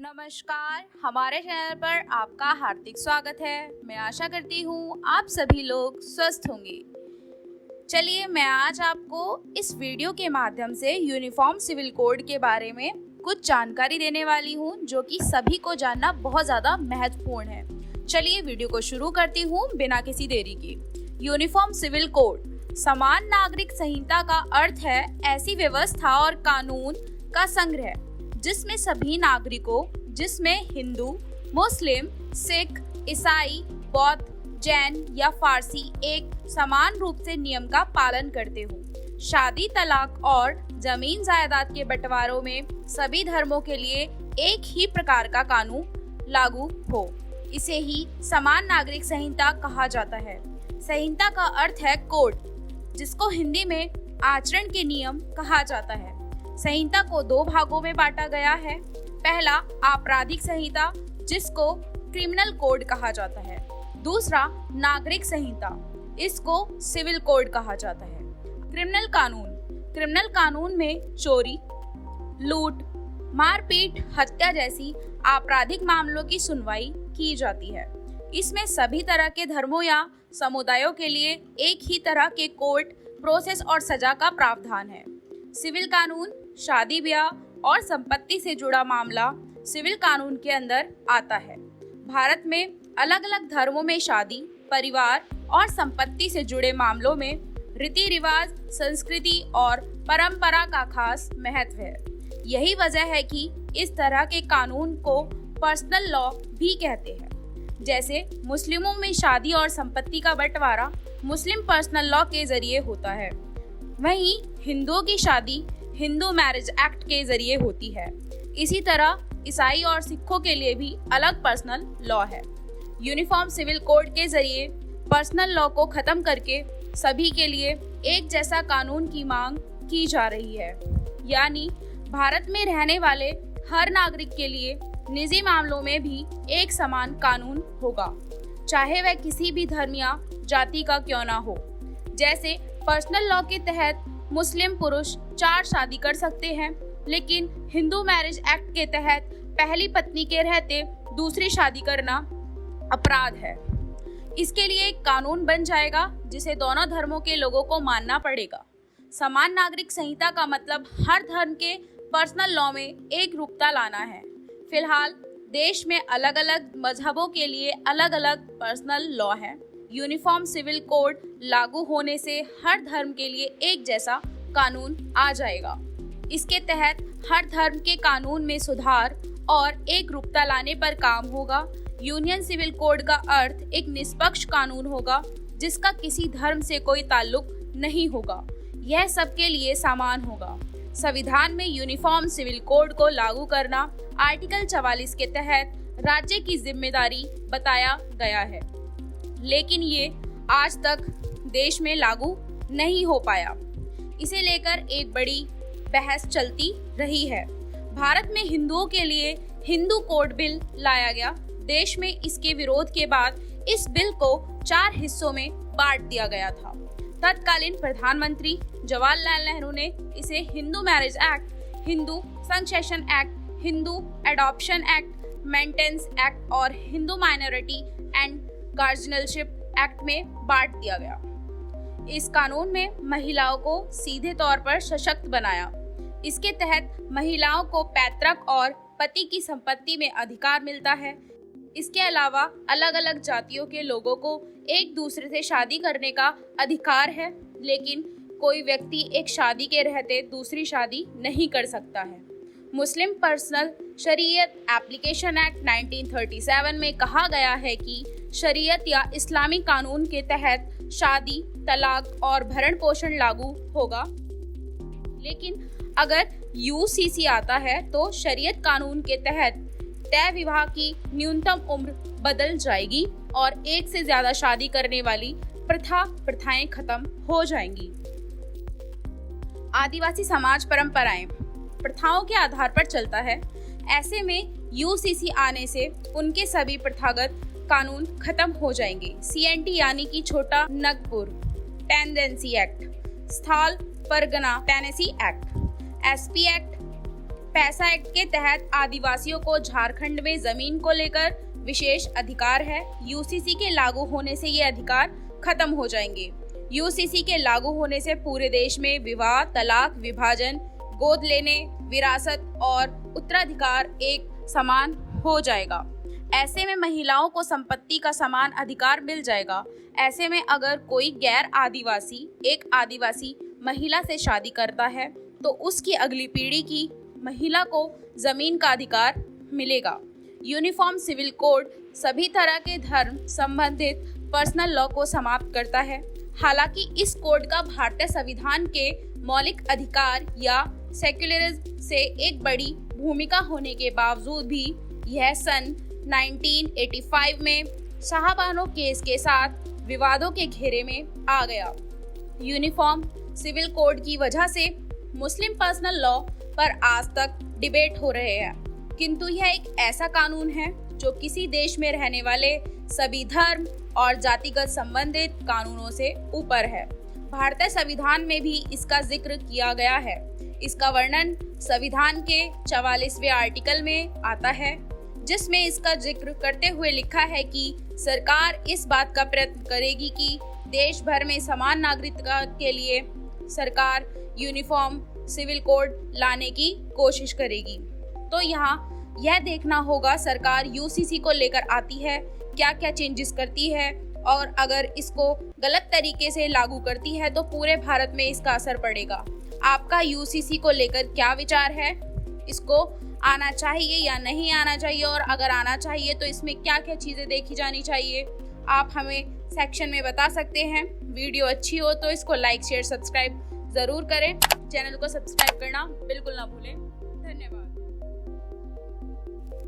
नमस्कार, हमारे चैनल पर आपका हार्दिक स्वागत है। मैं आशा करती हूँ आप सभी लोग स्वस्थ होंगे। चलिए मैं आज आपको इस वीडियो के माध्यम से यूनिफॉर्म सिविल कोड के बारे में कुछ जानकारी देने वाली हूँ, जो कि सभी को जानना बहुत ज़्यादा महत्वपूर्ण है। चलिए वीडियो को शुरू करती हूँ बिना किसी देरी के। यूनिफॉर्म सिविल कोड समान नागरिक संहिता का अर्थ है ऐसी व्यवस्था और कानून का संग्रह जिसमें सभी नागरिकों, जिसमें हिंदू, मुस्लिम, सिख, ईसाई, बौद्ध, जैन या फारसी एक समान रूप से नियम का पालन करते हो। शादी, तलाक और जमीन जायदाद के बंटवारों में सभी धर्मों के लिए एक ही प्रकार का कानून लागू हो। इसे ही समान नागरिक संहिता कहा जाता है। संहिता का अर्थ है कोड, जिसको हिंदी में आचरण के नियम कहा जाता है। संहिता को दो भागों में बांटा गया है। पहला आपराधिक संहिता, जिसको क्रिमिनल कोड कहा जाता है। दूसरा नागरिक संहिता, इसको सिविल कोड कहा जाता है। क्रिमिनल कानून में चोरी, लूट, मारपीट, हत्या जैसी आपराधिक मामलों की सुनवाई की जाती है। इसमें सभी तरह के धर्मों या समुदायों के लिए एक ही तरह के कोर्ट प्रोसेस और सजा का प्रावधान है। सिविल कानून शादी, ब्याह और संपत्ति से जुड़ा मामला सिविल कानून के अंदर आता है। भारत में अलग अलग धर्मों में शादी, परिवार और संपत्ति से जुड़े मामलों में रीति रिवाज, संस्कृति और परंपरा का खास महत्व है। यही वजह है कि इस तरह के कानून को पर्सनल लॉ भी कहते हैं। जैसे मुस्लिमों में शादी और संपत्ति का बंटवारा मुस्लिम पर्सनल लॉ के जरिए होता है, वहीं हिंदुओं की शादी हिंदू मैरिज एक्ट के जरिए होती है। इसी तरह ईसाई और सिखों के लिए भी अलग पर्सनल लॉ है। यूनिफॉर्म सिविल कोड के जरिए पर्सनल लॉ को खत्म करके सभी के लिए एक जैसा कानून की मांग की जा रही है। यानी भारत में रहने वाले हर नागरिक के लिए निजी मामलों में भी एक समान कानून होगा, चाहे वह किसी भी धर्म या जाति का क्यों ना हो। जैसे पर्सनल लॉ के तहत मुस्लिम पुरुष 4 शादी कर सकते हैं, लेकिन हिंदू मैरिज एक्ट के तहत पहली पत्नी के रहते दूसरी शादी करना अपराध है। इसके लिए एक कानून बन जाएगा जिसे दोनों धर्मों के लोगों को मानना पड़ेगा। समान नागरिक संहिता का मतलब हर धर्म के पर्सनल लॉ में एक रूपता लाना है। फिलहाल देश में अलग अलग मजहबों के लिए अलग अलग पर्सनल लॉ है। यूनिफॉर्म सिविल कोड लागू होने से हर धर्म के लिए एक जैसा कानून आ जाएगा। इसके तहत हर धर्म के कानून में सुधार और एक रूपता लाने पर काम होगा। यूनियन सिविल कोड का अर्थ एक निष्पक्ष कानून होगा, जिसका किसी धर्म से कोई ताल्लुक नहीं होगा। यह सबके लिए समान होगा। संविधान में यूनिफॉर्म सिविल कोड को लागू करना आर्टिकल 44 के तहत राज्य की जिम्मेदारी बताया गया है, लेकिन ये आज तक देश में लागू नहीं हो पाया। इसे लेकर एक बड़ी बहस चलती रही है। भारत में हिंदुओं के लिए हिंदू कोड बिल लाया गया। देश में इसके विरोध के बाद इस बिल को 4 हिस्सों में बांट दिया गया था। तत्कालीन प्रधानमंत्री जवाहरलाल नेहरू ने इसे Hindu marriage act, Hindu succession act, Hindu adoption act, maintenance act और Hindu minority and guardianship act में बांट दिया गया। इस कानून में महिलाओं को सीधे तौर पर सशक्त बनाया। इसके तहत महिलाओं को पैतृक और पति की संपत्ति में अधिकार मिलता है। इसके अलावा अलग अलग जातियों के लोगों को एक दूसरे से शादी करने का अधिकार है, लेकिन कोई व्यक्ति एक शादी के रहते दूसरी शादी नहीं कर सकता है। मुस्लिम पर्सनल शरीयत एप्लीकेशन एक्ट 1937 में कहा गया है कि शरीयत या इस्लामी कानून के तहत शादी, तलाक और भरण पोषण लागू होगा, लेकिन अगर यूसीसी आता है तो शरीयत कानून के तहत तय विवाह की न्यूनतम उम्र बदल जाएगी और एक से ज्यादा शादी करने वाली प्रथाएं खत्म हो जाएंगी। आदिवासी समाज परंपराएं प्रथाओं के आधार पर चलता है। ऐसे में यूसीसी आने से उनके सभी प्रथागत कानून खत्म हो जाएंगे। सीएनटी यानी कि Chota Nagpur tenancy act, Santhal Pargana tenancy act, SP act, PESA act के तहत आदिवासियों को झारखंड में जमीन को लेकर विशेष अधिकार है। यूसीसी के लागू होने से ये अधिकार खत्म हो जाएंगे। यूसीसी के लागू होने से पूरे देश में विवाह, तलाक, विभाजन, गोद लेने, विरासत और उत्तराधिकार एक समान हो जाएगा। ऐसे में महिलाओं को संपत्ति का समान अधिकार मिल जाएगा। ऐसे में अगर कोई गैर आदिवासी एक आदिवासी महिला से शादी करता है तो उसकी अगली पीढ़ी की महिला को जमीन का अधिकार मिलेगा। यूनिफॉर्म सिविल कोड सभी तरह के धर्म संबंधित पर्सनल लॉ को समाप्त करता है। हालांकि इस कोड का भारतीय संविधान के मौलिक अधिकार या सेक्युलरिज्म से एक बड़ी भूमिका होने के बावजूद भी यह सन 1985 में शाहबानो केस के साथ विवादों के घेरे में आ गया। यूनिफॉर्म सिविल कोड की वजह से मुस्लिम पर्सनल लॉ पर आज तक डिबेट हो रहे हैं, किंतु यह एक ऐसा कानून है जो किसी देश में रहने वाले सभी धर्म और जातिगत संबंधित कानूनों से ऊपर है। भारतीय संविधान में भी इसका जिक्र किया गया है। इसका वर्णन संविधान के 44वें आर्टिकल में आता है, जिसमें इसका जिक्र करते हुए लिखा है कि सरकार इस बात का प्रयत्न करेगी कि देश भर में समान नागरिकता के लिए सरकार यूनिफॉर्म सिविल कोड लाने की कोशिश करेगी। तो यहाँ यह देखना होगा सरकार यूसीसी को लेकर आती है, क्या क्या चेंजेस करती है, और अगर इसको गलत तरीके से लागू करती है तो पूरे भारत में इसका असर पड़ेगा। आपका यूसीसी को लेकर क्या विचार है? इसको आना चाहिए या नहीं आना चाहिए, और अगर आना चाहिए तो इसमें क्या क्या चीज़ें देखी जानी चाहिए, आप हमें सेक्शन में बता सकते हैं। वीडियो अच्छी हो तो इसको लाइक, शेयर, सब्सक्राइब ज़रूर करें। चैनल को सब्सक्राइब करना बिल्कुल ना भूलें।